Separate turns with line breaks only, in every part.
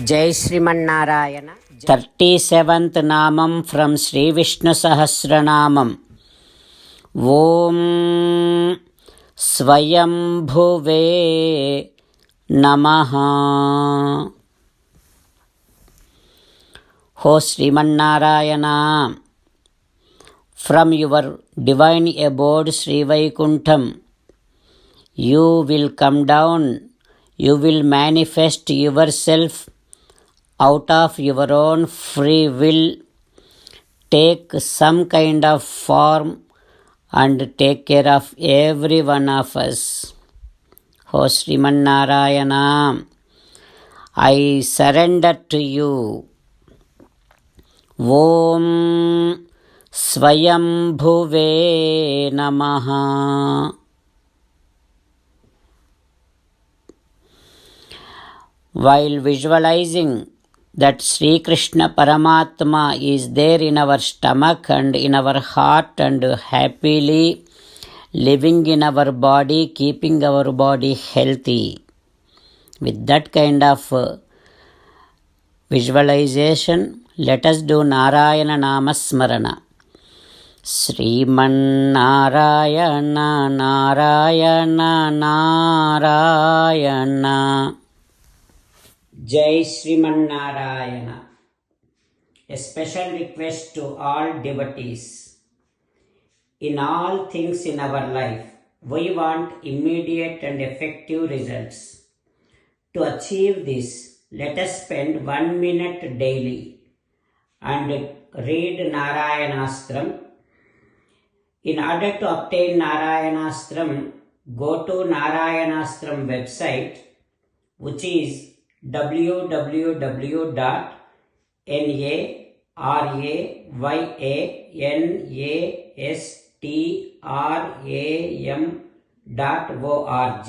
Jai Sriman
37th Namam from Sri Vishnu Sahasranamam. Om Swayambhuve Namaha. Ho Sriman from your divine abode Sri Vaikuntham, you will come down, you will manifest yourself out of your own free will, take some kind of form and take care of every one of us. O Sriman Narayana, I surrender to you. Om Swayambhuve Namaha. While visualizing that Sri Krishna Paramatma is there in our stomach and in our heart and happily living in our body, keeping our body healthy. With that kind of visualization, let us do Narayana Namasmarana. Sriman Narayana Narayana Narayana. Jai Sriman Narayana. A special request to all devotees. In all things in our life, we want immediate and effective results. To achieve this, let us spend 1 minute daily and read Narayanastram. In order to obtain Narayanastram, go to Narayanastram website, which is www.narayanastram.org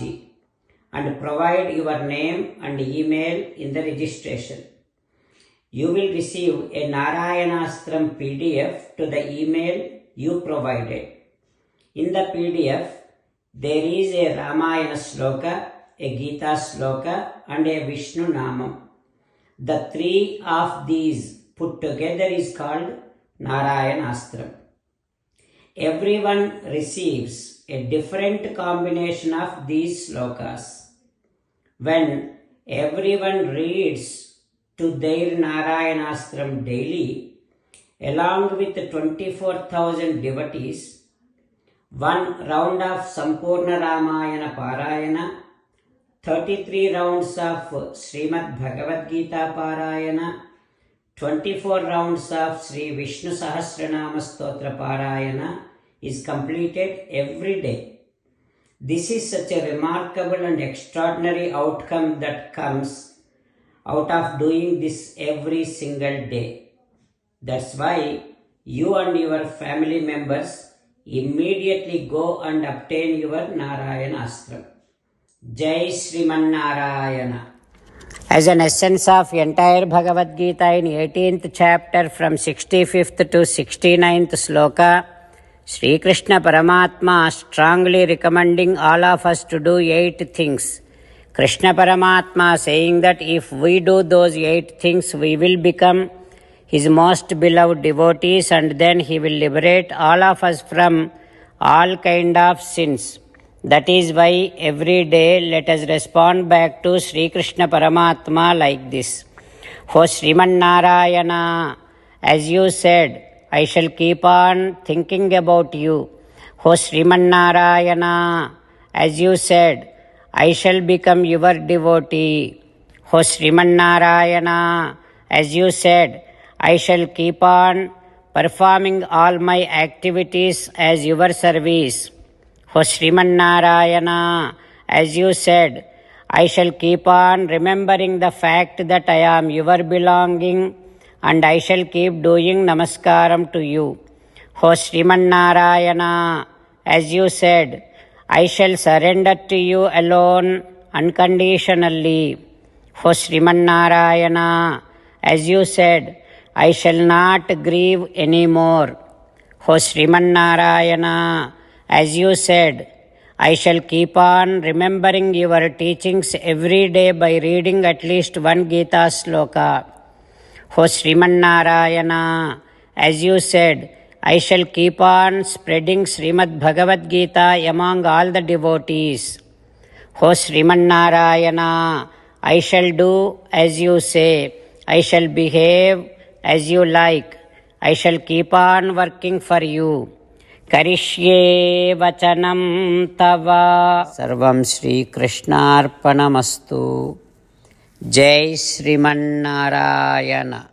and provide your name and email in the registration. You will receive a Narayanastram PDF to the email you provided. In the PDF, there is a Ramayana Sloka, a Gita Sloka and a Vishnu Namam. The three of these put together is called Narayanastram. Everyone receives a different combination of these slokas. When everyone reads to their Narayanastram daily, along with 24,000 devotees, one round of Sampurna Ramayana Parayana, 33 rounds of Srimad Bhagavad Gita Parayana, 24 rounds of Sri Vishnu Sahasranama Stotra Parayana is completed every day. This is such a remarkable and extraordinary outcome that comes out of doing this every single day. That's why you and your family members immediately go and obtain your Narayanastram. Jai Sriman Narayana. As an essence of entire Bhagavad Gita in 18th chapter from 65th to 69th sloka, Sri Krishna Paramatma strongly recommending all of us to do 8 things. Krishna Paramatma saying that if we do those 8 things, we will become His most beloved devotees and then He will liberate all of us from all kind of sins. That is why every day let us respond back to Sri Krishna Paramatma like this. O Sriman Narayana, as you said, I shall keep on thinking about you. O Sriman Narayana, as you said, I shall become your devotee. O Sriman Narayana, as you said, I shall keep on performing all my activities as your service. O Sriman Narayana, as you said, I shall keep on remembering the fact that I am your belonging and I shall keep doing namaskaram to you. O Sriman Narayana, as you said, I shall surrender to you alone unconditionally. O Sriman Narayana, as you said, I shall not grieve anymore. O Sriman Narayana, as you said, I shall keep on remembering your teachings every day by reading at least one Gita sloka. O Srimannarayana, as you said, I shall keep on spreading Srimad Bhagavad Gita among all the devotees. O Srimannarayana, I shall do as you say. I shall behave as you like. I shall keep on working for you. Karishye vachanam tava. Sarvam Shri Krishnarpanamastu. Jai Srimannarayana.